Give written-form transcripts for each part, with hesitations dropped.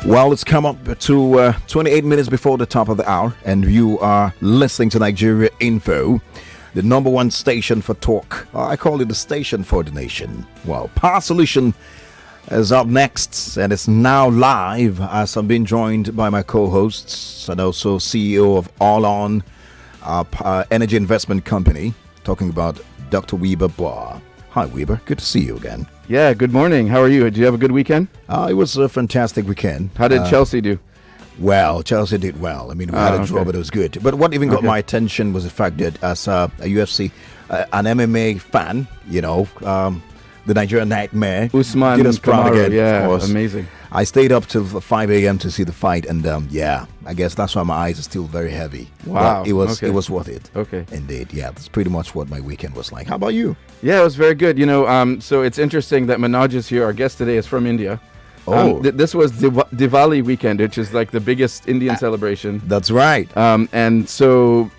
Well, it's come up to 28 minutes before the top of the hour, and you are listening to Nigeria Info, the number one station for talk. I call it the station for the nation. Well, Power Solution is up next, and it's now live as I'm being joined by my co-hosts and also CEO of All On Energy Investment Company, talking about Dr. Wiebe Boer. Hi, Wiebe. Good to see you again. Yeah, good morning. How are you? Did you have a good weekend? It was a fantastic weekend. How did Chelsea do? Well, Chelsea did well. I mean, we had a draw, but it was good. But what even got my attention was the fact that as a UFC, an MMA fan, the Nigerian Nightmare, Usman did us proud Kamaru, again, yeah, of course. amazing. I stayed up till 5 a.m. to see the fight, and I guess that's why my eyes are still very heavy. Wow. But it was worth it. Okay. Indeed, yeah. That's pretty much what my weekend was like. How about you? Yeah, it was very good. So it's interesting that Manoj is here. Our guest today is from India. Oh. This was Diwali weekend, which is like the biggest Indian celebration. That's right. And so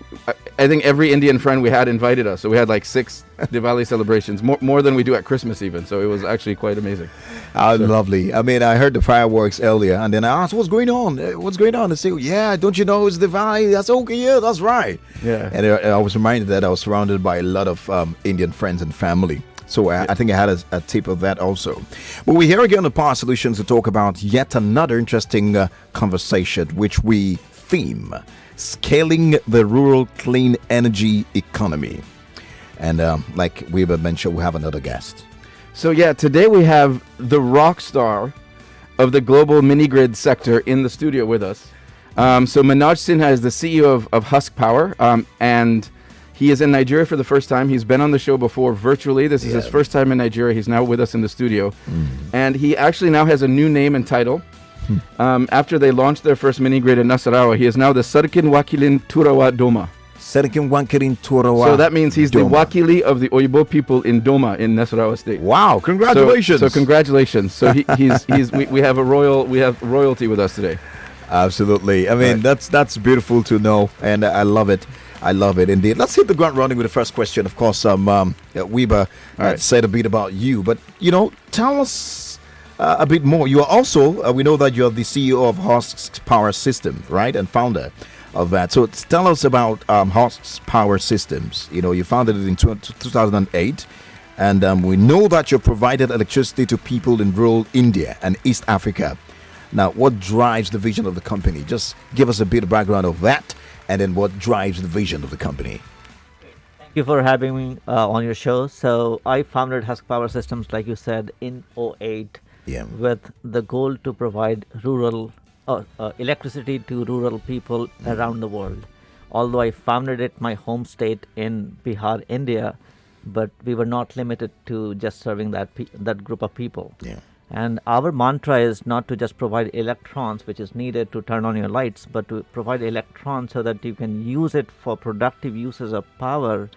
I think every Indian friend we had invited us. So we had like 6 Diwali celebrations, more than we do at Christmas even. So it was actually quite amazing. Lovely. I mean, I heard the fireworks earlier, and then I asked, what's going on? What's going on? They say, yeah, don't you know it's Diwali? That's okay, yeah, that's right. Yeah. And I was reminded that I was surrounded by a lot of Indian friends and family. So I think I had a tip of that also. But we're here again on Power Solutions to talk about yet another interesting conversation, which we theme scaling the rural clean energy economy. And like Wiebe mentioned, we have another guest. So yeah, today we have the rock star of the global mini-grid sector in the studio with us. So Manoj Sinha is the CEO of Husk Power, and he is in Nigeria for the first time. He's been on the show before virtually. This is his first time in Nigeria. He's now with us in the studio. And he actually now has a new name and title. After they launched their first mini-grid in Nasarawa, he is now the Sarkin Wakilin Turawa Doma. Sarkin Wakilin Turawa. So that means he's Doma. the Wakili of the Oyibo people in Doma in Nasarawa State. Wow, congratulations. So congratulations. So we have royalty with us today. Absolutely. I mean, that's beautiful to know, and I love it. I love it indeed. Let's hit the ground running with the first question. Of course, Wiebe said a bit about you, but tell us a bit more. You are also, we know that you're the CEO of Husk Power Systems, right, and founder of that. So tell us about Husk Power Systems. You founded it in 2008, and we know that you provided electricity to people in rural India and East Africa. Now, what drives the vision of the company? Just give us a bit of background of that, and then what drives the vision of the company. Thank you for having me on your show. So I founded Husk Power Systems, like you said, in 2008 with the goal to provide rural electricity to rural people around the world. Although I founded it my home state in Bihar, India, but we were not limited to just serving that group of people. Yeah. And our mantra is not to just provide electrons, which is needed to turn on your lights, but to provide electrons so that you can use it for productive uses of power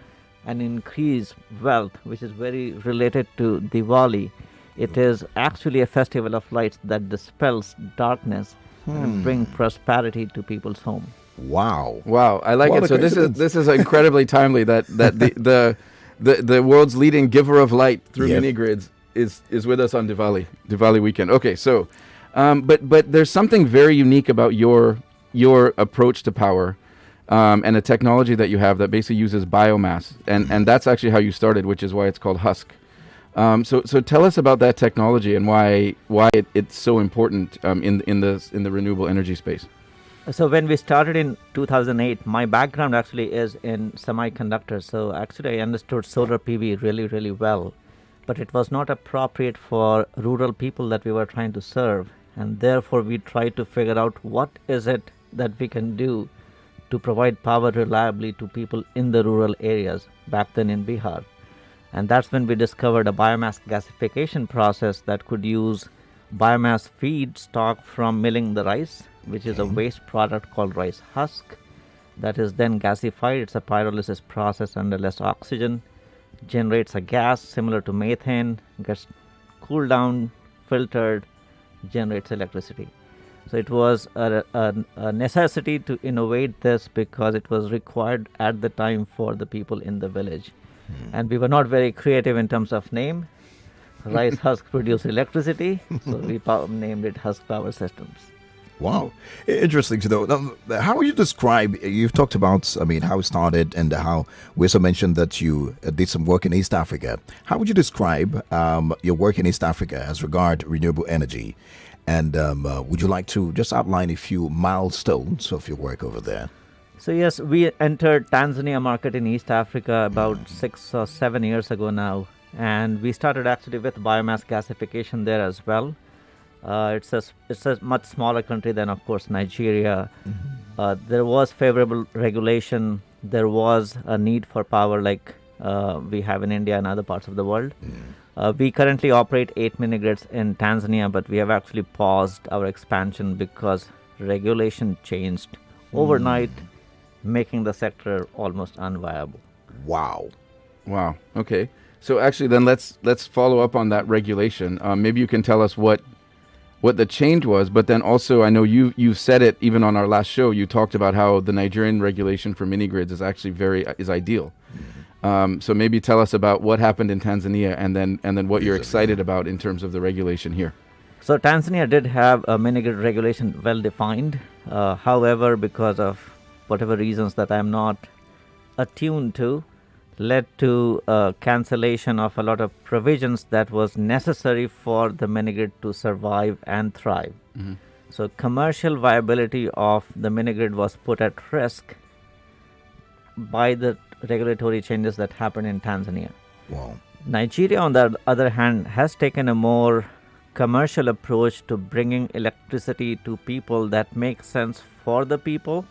and increase wealth, which is very related to Diwali. It is actually a festival of lights that dispels darkness and bring prosperity to people's home. Wow. I like it. So this is incredibly timely that the world's leading giver of light through mini grids is with us on Diwali weekend. Okay, so but there's something very unique about your approach to power and a technology that you have that basically uses biomass, and that's actually how you started, which is why it's called Husk. So tell us about that technology and why it's so important in the renewable energy space. So when we started in 2008, my background actually is in semiconductors. So actually I understood solar PV really, really well. But it was not appropriate for rural people that we were trying to serve. And therefore, we tried to figure out what is it that we can do to provide power reliably to people in the rural areas back then in Bihar. And that's when we discovered a biomass gasification process that could use biomass feedstock from milling the rice, which is a waste product called rice husk, that is then gasified. It's a pyrolysis process under less oxygen, generates a gas similar to methane, gets cooled down, filtered, generates electricity. So it was a necessity to innovate this because it was required at the time for the people in the village. And we were not very creative in terms of name. Rice husk produce electricity, so we named it Husk Power Systems. Wow, interesting to know. Now, how would you describe? You've talked about, I mean, how it started and how we also mentioned that you did some work in East Africa. How would you describe your work in East Africa as regard renewable energy? And would you like to just outline a few milestones of your work over there? So yes, we entered Tanzania market in East Africa about 6 or 7 years ago now, and we started actually with biomass gasification there as well. It's a much smaller country than, of course, Nigeria. There was favorable regulation. There was a need for power like we have in India and other parts of the world. We currently operate 8 mini grids in Tanzania, but we have actually paused our expansion because regulation changed overnight, making the sector almost unviable. Wow. Wow. Okay. So actually, then let's follow up on that regulation. Maybe you can tell us what the change was, but then also I know you've said it even on our last show. You talked about how the Nigerian regulation for mini grids is actually is ideal. So maybe tell us about what happened in Tanzania and then what you're excited about in terms of the regulation here. So Tanzania did have a mini grid regulation well defined. However, because of whatever reasons that I'm not attuned to, led to cancellation of a lot of provisions that was necessary for the mini grid to survive and thrive. So commercial viability of the mini grid was put at risk by the regulatory changes that happened in Tanzania. Wow. Nigeria, on the other hand, has taken a more commercial approach to bringing electricity to people that makes sense for the people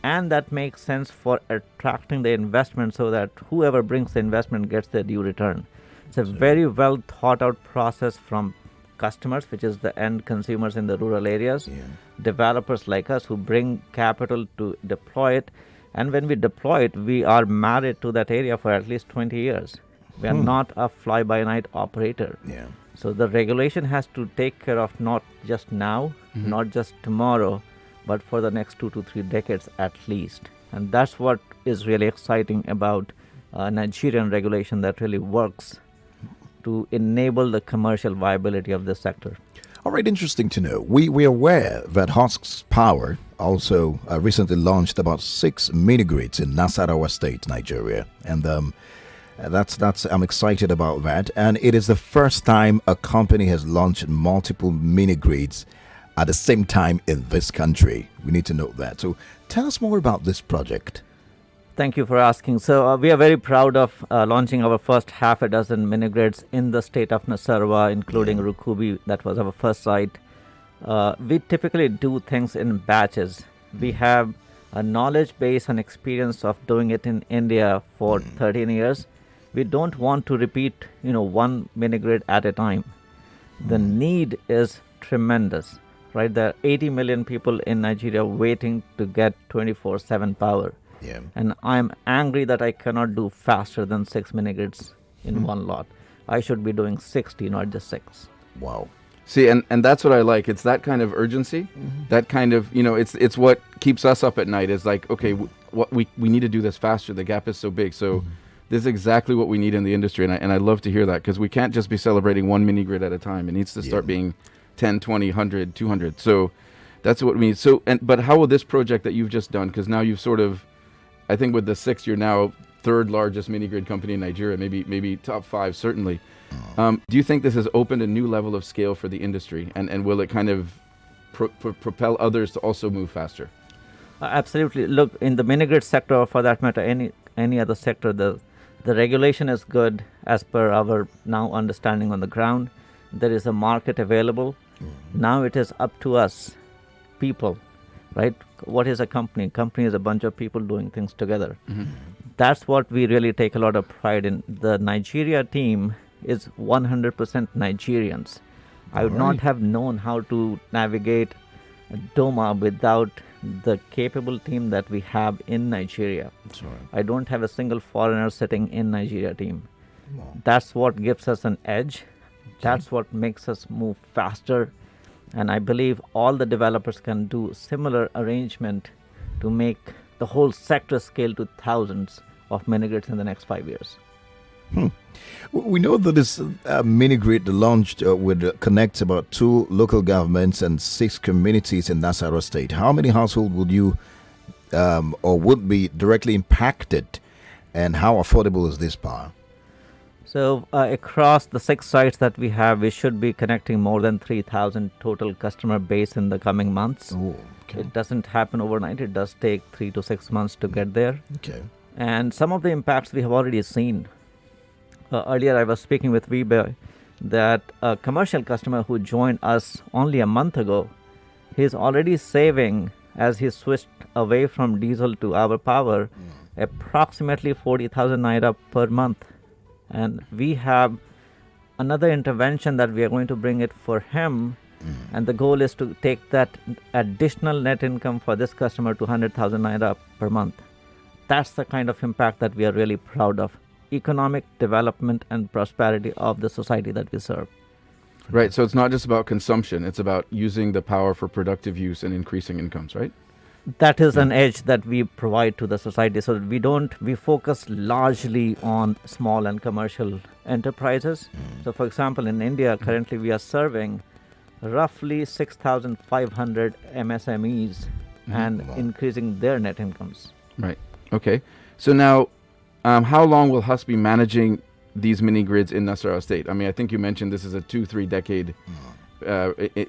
and that makes sense for attracting the investment so that whoever brings the investment gets their due return. It's a very well thought out process from customers, which is the end consumers in the rural areas, developers like us who bring capital to deploy it. And when we deploy it, we are married to that area for at least 20 years. We are not a fly-by-night operator. So the regulation has to take care of not just now, not just tomorrow, but for the next 2 to 3 decades at least. And that's what is really exciting about Nigerian regulation that really works to enable the commercial viability of this sector. All right, interesting to know. We are aware that Husk's Power also recently launched about 6 mini grids in Nasarawa State, Nigeria. And that's I'm excited about that. And it is the first time a company has launched multiple mini grids at the same time in this country. We need to know that. So tell us more about this project. Thank you for asking. So we are very proud of launching our first half a dozen mini grids in the state of Nasarawa, including Rukubi. That was our first site. We typically do things in batches. We have a knowledge base and experience of doing it in India for 13 years. We don't want to repeat, one mini grid at a time. The need is tremendous, right? There are 80 million people in Nigeria waiting to get 24/7 power. And I'm angry that I cannot do faster than 6 mini grids in one lot. I should be doing 60, not just 6. Wow. See, and that's what I like. It's that kind of urgency, that kind of, it's what keeps us up at night is like, okay, what we need to do this faster. The gap is so big. So this is exactly what we need in the industry. And I love to hear that because we can't just be celebrating one mini grid at a time. It needs to start being 10, 20, 100, 200. So that's what we need. So, but how will this project that you've just done, because now you've sort of, I think with the 6, you're now third largest mini grid company in Nigeria, maybe top 5 certainly. Do you think this has opened a new level of scale for the industry, and will it kind of propel others to also move faster? Absolutely. Look, in the mini grid sector, or for that matter, any other sector, the regulation is good as per our now understanding on the ground. There is a market available. Now it is up to us, people, right? What is a company? Company is a bunch of people doing things together. That's what we really take a lot of pride in. The Nigeria team is 100% Nigerians. I would not have known how to navigate Doma without the capable team that we have in Nigeria. I don't have a single foreigner sitting in Nigeria team. That's what gives us an edge. That's what makes us move faster. And I believe all the developers can do similar arrangement to make the whole sector scale to thousands of mini grids in the next 5 years. We know that this mini grid launched would connect about 2 local governments and 6 communities in Nasarawa State. How many households would you or would be directly impacted, and how affordable is this power? So across the 6 sites that we have, we should be connecting more than 3,000 total customer base in the coming months. Oh, okay. It doesn't happen overnight. It does take 3 to 6 months to get there. Okay. And some of the impacts we have already seen. Earlier, I was speaking with Wiebe that a commercial customer who joined us only a month ago, he's already saving, as he switched away from diesel to our power, approximately 40,000 naira per month. And we have another intervention that we are going to bring it for him. And the goal is to take that additional net income for this customer to 100,000 naira per month. That's the kind of impact that we are really proud of. Economic development and prosperity of the society that we serve. Right. So it's not just about consumption. It's about using the power for productive use and increasing incomes, right? That is an edge that we provide to the society. So we focus largely on small and commercial enterprises. So for example, in India, currently we are serving roughly 6,500 MSMEs and increasing their net incomes. Right. Okay. So now, how long will Husk be managing these mini grids in Nasarawa State? I mean, I think you mentioned this is a 2-3 decade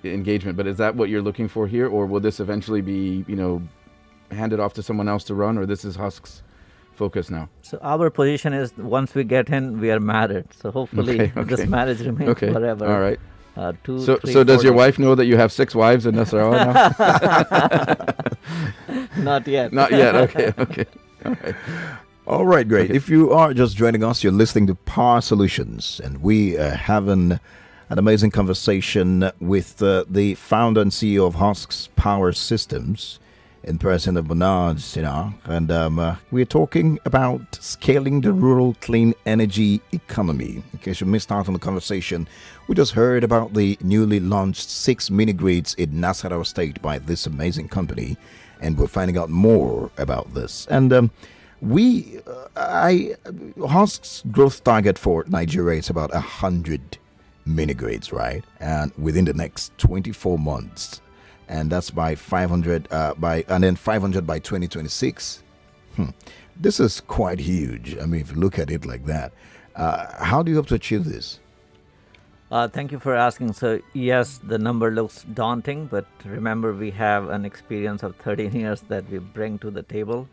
engagement, but is that what you're looking for here, or will this eventually be, handed off to someone else to run, or this is Husk's focus now? So our position is once we get in, we are married. So hopefully this marriage remains forever. All right. 2, so 3, so does 4 your days. wife know that you have 6 wives in Nasarawa now? Not yet. Not yet. Okay. Okay. All right. All right, great. If you are just joining us, you're listening to Power Solutions, and we are having an amazing conversation with the founder and CEO of Husk's Power Systems, in person of Manoj, Sinha, and we're talking about scaling the rural clean energy economy. In case you missed out on the conversation, we just heard about the newly launched 6 mini grids in Nasarawa State by this amazing company, and we're finding out more about this. And Husk's growth target for Nigeria is about 100 mini grids, right? And within the next 24 months, and that's by 500 and then 500 by 2026. This is quite huge. I mean, if you look at it like that, how do you hope to achieve this? Thank you for asking. So yes, the number looks daunting, but remember we have an experience of 13 years that we bring to the table.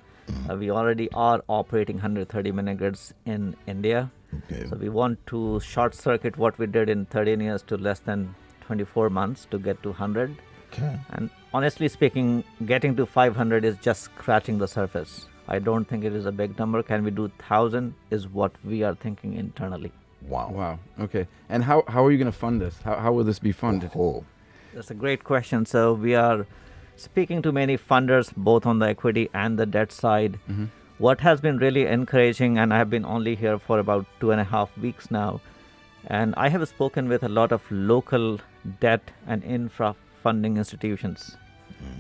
We already are operating 130 mini grids in India. Okay. So we want to short circuit what we did in 13 years to less than 24 months to get to 100. Okay. And honestly speaking, getting to 500 is just scratching the surface. I don't think it is a big number. Can we do 1,000 is what we are thinking internally. Wow. Wow. Okay. And how are you going to fund this? How will this be funded? Oh. That's a great question. So we are speaking to many funders, both on the equity and the debt side. What has been really encouraging, and I have been only here for about 2.5 weeks now, and I have spoken with a lot of local debt and infra funding institutions.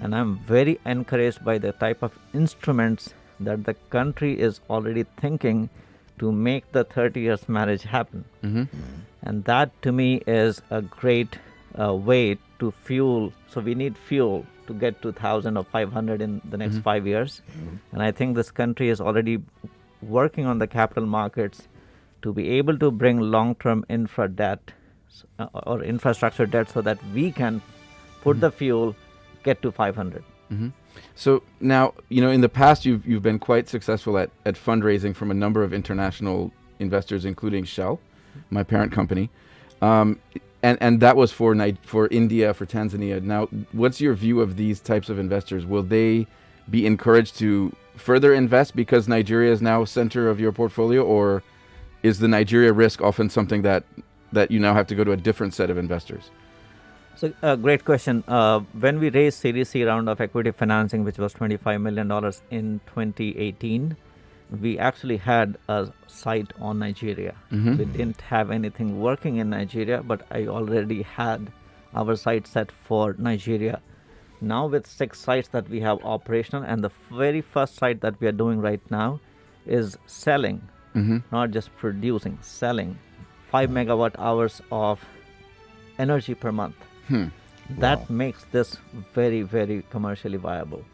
And I'm very encouraged by the type of instruments that the country is already thinking to make the 30 years marriage happen. And that to me is a great way to fuel. So we need fuel to get to 1,000 or 500 in the next 5 years. And I think this country is already working on the capital markets to be able to bring long-term infra debt or infrastructure debt so that we can put the fuel, get to 500. So now, in the past, you've been quite successful at fundraising from a number of international investors, including Shell, my parent company. And that was for India, for Tanzania. Now, what's your view of these types of investors? Will they be encouraged to further invest because Nigeria is now center of your portfolio, or is the Nigeria risk often something that you now have to go to a different set of investors? So, great question. When we raised Series C round of equity financing, which was $25 million in 2018, we actually had a site on Nigeria. We didn't have anything working in Nigeria, but I already had our site set for Nigeria. Now with 6 sites that we have operational, and the very first site that we are doing right now is selling not just producing, selling 5 megawatt hours of energy per month. That makes this very, very commercially viable.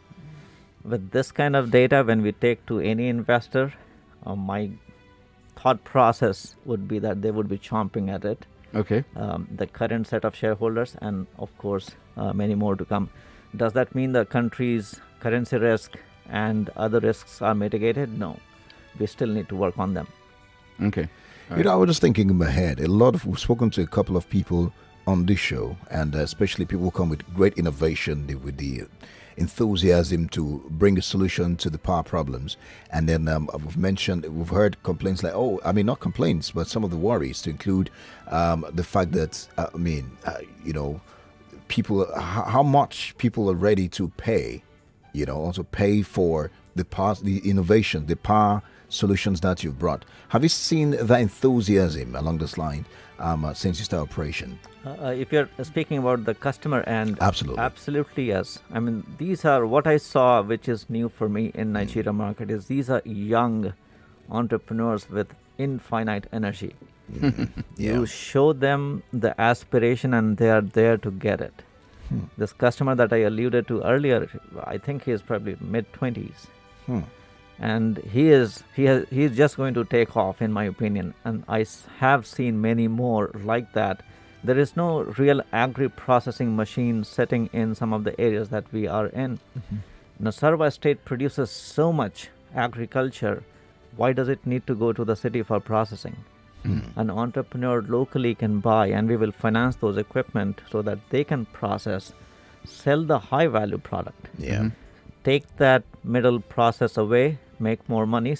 With this kind of data, when we take to any investor, my thought process would be that they would be chomping at it. Okay. The current set of shareholders, and of course, many more to come. Does that mean the country's currency risk and other risks are mitigated? No. We still need to work on them. Okay. You know, I was just thinking in my head, we've spoken to a couple of people on this show, and especially people who come with great innovation, with the enthusiasm to bring a solution to the power problems. And then we've heard complaints like, not complaints, but some of the worries to include the fact that, people, how much people are ready to pay, also pay for the innovation, the power solutions that you've brought. Have you seen that enthusiasm along this line since you started operation? If you're speaking about the customer end, absolutely yes. I mean, these are what I saw, which is new for me in Nigeria market, is these are young entrepreneurs with infinite energy. You show them the aspiration and they are there to get it. This customer that I alluded to earlier, I think he is probably mid-20s. And he's just going to take off, in my opinion. And I have seen many more like that. There is no real agri-processing machine sitting in some of the areas that we are in. Nasarawa state produces so much agriculture. Why does it need to go to the city for processing? An entrepreneur locally can buy, and we will finance those equipment so that they can process, sell the high-value product. Take that middle process away, make more money,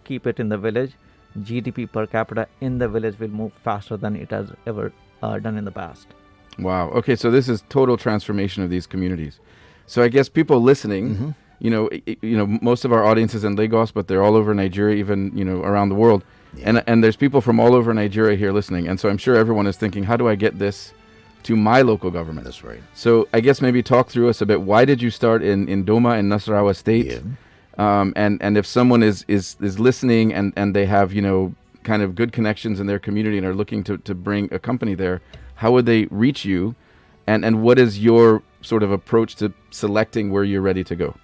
keep it in the village. GDP per capita in the village will move faster than it has ever done in the past. Wow. Okay, so this is total transformation of these communities. So I guess people listening, most of our audience is in Lagos, but they're all over Nigeria, even around the world, and there's people from all over Nigeria here listening, and so I'm sure everyone is thinking, how do I get this to my local government? That's right. So I guess maybe talk through us a bit. Why did you start in Doma in Nasarawa State? And if someone is listening and they have kind of good connections in their community and are looking to bring a company there, how would they reach you? And what is your sort of approach to selecting where you're ready to go?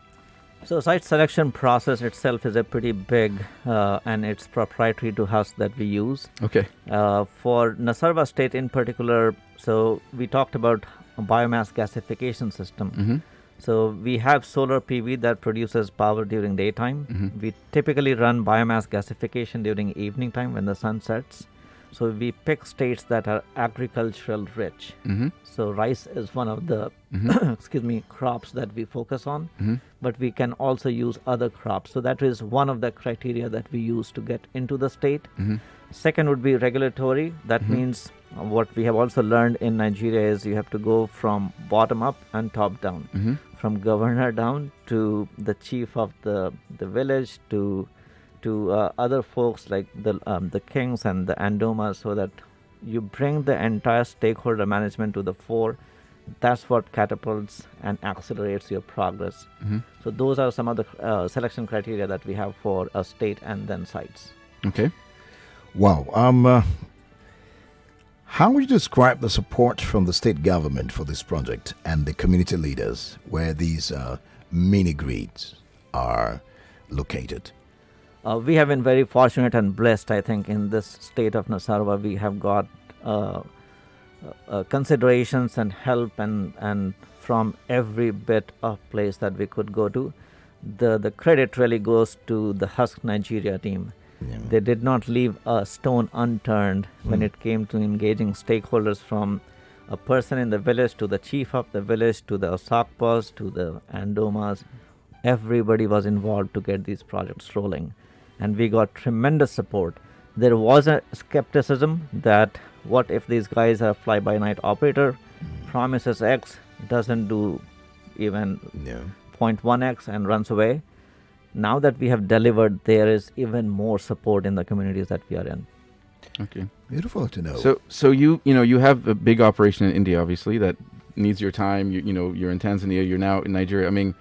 So site selection process itself is a pretty big and it's proprietary to Husk that we use. Okay. For Nasarawa State in particular, so we talked about a biomass gasification system. So we have solar PV that produces power during daytime. We typically run biomass gasification during evening time when the sun sets. So we pick states that are agricultural rich. So rice is one of the crops that we focus on, but we can also use other crops. So that is one of the criteria that we use to get into the state. Second would be regulatory. That means what we have also learned in Nigeria is you have to go from bottom up and top down, from governor down to the chief of the village to other folks like the kings and the andomas, so that you bring the entire stakeholder management to the fore. That's what catapults and accelerates your progress. So those are some of the selection criteria that we have for a state and then sites. Okay. Wow. How would you describe the support from the state government for this project and the community leaders where these mini grids are located? We have been very fortunate and blessed, I think, in this state of Nasarawa. We have got considerations and help and from every bit of place that we could go to. The credit really goes to the Husk Nigeria team. They did not leave a stone unturned when it came to engaging stakeholders, from a person in the village to the chief of the village to the Osakpas to the Andomas. Everybody was involved to get these projects rolling, and we got tremendous support. There was a skepticism that what if these guys are fly-by-night operator, promises X, doesn't do even 0.1x and runs away. Now that we have delivered, there is even more support in the communities that we are in. Okay. Beautiful to know. So you have a big operation in India, obviously, that needs your time. You're in Tanzania. You're now in Nigeria. I mean,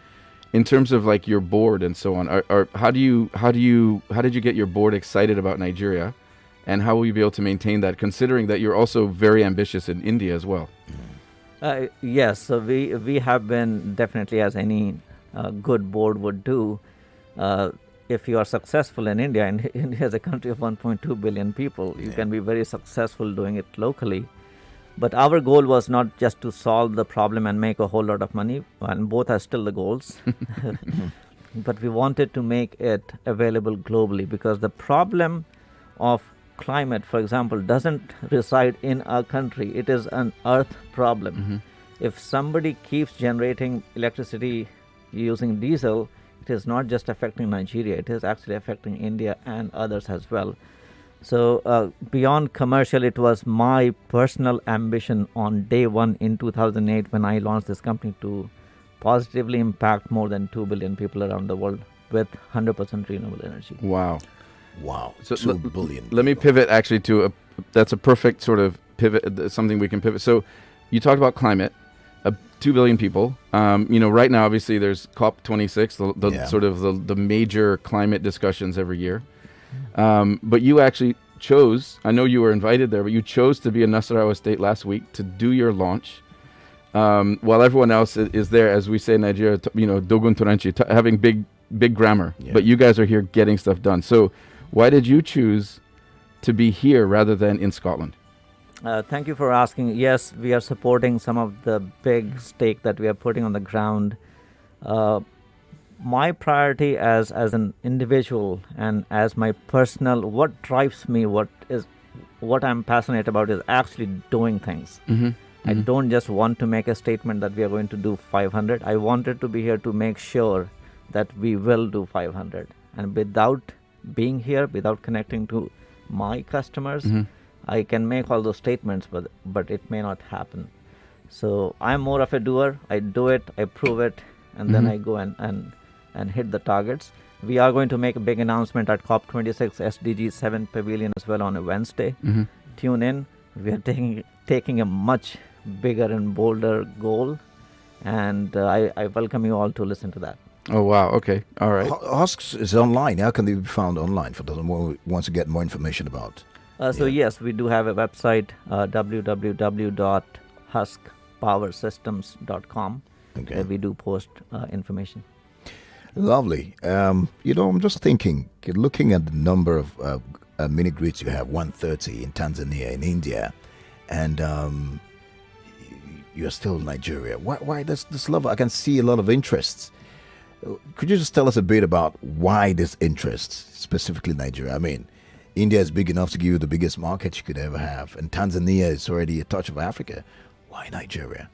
in terms of like your board and so on, how did you get your board excited about Nigeria, and how will you be able to maintain that, considering that you're also very ambitious in India as well? Yes, so we have been definitely, as any good board would do. If you are successful in India, and India is a country of 1.2 billion people, you can be very successful doing it locally. But our goal was not just to solve the problem and make a whole lot of money, and both are still the goals. But we wanted to make it available globally, because the problem of climate, for example, doesn't reside in our country. It is an earth problem. If somebody keeps generating electricity using diesel, it is not just affecting Nigeria, it is actually affecting India and others as well. So beyond commercial, it was my personal ambition on day one in 2008 when I launched this company to positively impact more than 2 billion people around the world with 100% renewable energy. Wow. So 2 billion. Let me pivot actually to that's a perfect sort of pivot, something we can pivot. So you talked about climate, 2 billion people. Right now, obviously, there's COP26, the sort of the major climate discussions every year. But you actually chose, I know you were invited there, but you chose to be in Nasarawa State last week to do your launch, while everyone else is there, as we say in Nigeria, dogun turanchi, having big grammar. Yeah. But you guys are here getting stuff done. So why did you choose to be here rather than in Scotland? Thank you for asking. Yes, we are supporting some of the big stake that we are putting on the ground. My priority as an individual and as my personal, what drives me, what I'm passionate about is actually doing things. I don't just want to make a statement that we are going to do 500. I wanted to be here to make sure that we will do 500. And without being here, without connecting to my customers, I can make all those statements, but it may not happen. So I'm more of a doer. I do it, I prove it, and then I go and hit the targets. We are going to make a big announcement at COP26 SDG 7 Pavilion as well on a Wednesday. Tune in. We are taking a much bigger and bolder goal, and I welcome you all to listen to that. Oh, wow. Okay. All right. Husk is online. How can they be found online for those who want to get more information about? So yes, we do have a website, www.huskpowersystems.com, where we do post information. Lovely. I'm just thinking, looking at the number of mini grids you have, 130 in Tanzania, in India, and you're still in Nigeria. Why this love? I can see a lot of interests. Could you just tell us a bit about why this interest, specifically Nigeria? I mean, India is big enough to give you the biggest market you could ever have, and Tanzania is already a touch of Africa. Why Nigeria?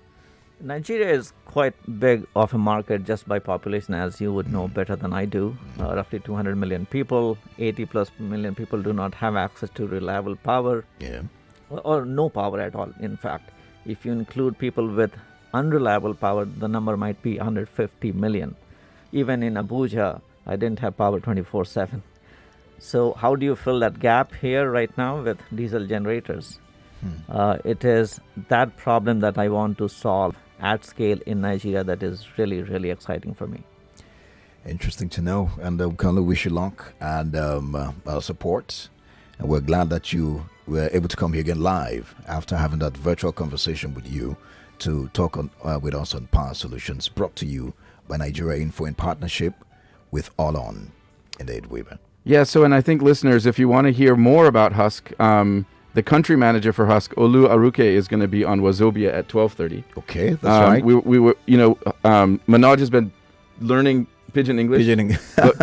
Nigeria is quite big of a market just by population, as you would know better than I do. Roughly 200 million people, 80 plus million people do not have access to reliable power, or no power at all. In fact, if you include people with unreliable power, the number might be 150 million. Even in Abuja, I didn't have power 24/7. So how do you fill that gap here right now with diesel generators? It is that problem that I want to solve at scale in Nigeria that is really, really exciting for me. Interesting to know, and we can only wish you luck and our support. And we're glad that you were able to come here again live after having that virtual conversation with you to talk with us on Power Solutions, brought to you by Nigeria Info in partnership with All On. Indeed, Wiebe. Yeah, so, and I think listeners, if you want to hear more about Husk, the country manager for Husk, Olu Aruke, is going to be on Wazobia at 12:30. Okay, that's right. We were, Manoj has been learning Pidgin English,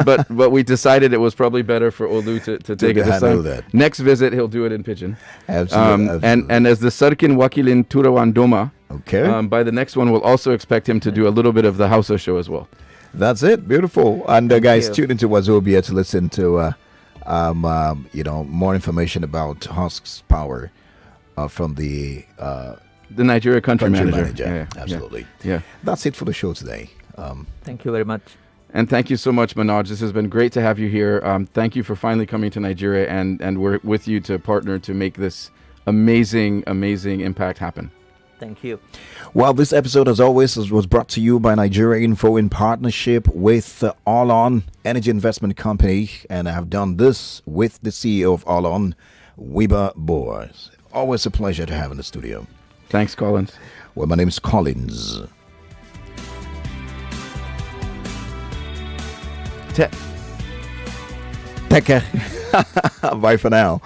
but we decided it was probably better for Olu to take it this time. Next visit, he'll do it in Pidgin. Absolutely. And as the Sarkin Wakilin Turawan Doma, by the next one, we'll also expect him to do a little bit of the Hausa show as well. That's it. Beautiful. And guys, tune into Wazobia to listen to more information about Husk's power from the Nigeria country manager. Yeah, absolutely. Yeah. That's it for the show today. Thank you very much. And thank you so much, Manoj. This has been great to have you here. Thank you for finally coming to Nigeria, and we're with you to partner to make this amazing, amazing impact happen. Thank you. Well, this episode, as always, was brought to you by Nigeria Info in partnership with All On Energy Investment Company. And I have done this with the CEO of All On, Wiebe Boer. Always a pleasure to have in the studio. Thanks, Collins. Well, my name is Collins. Teke. Bye for now.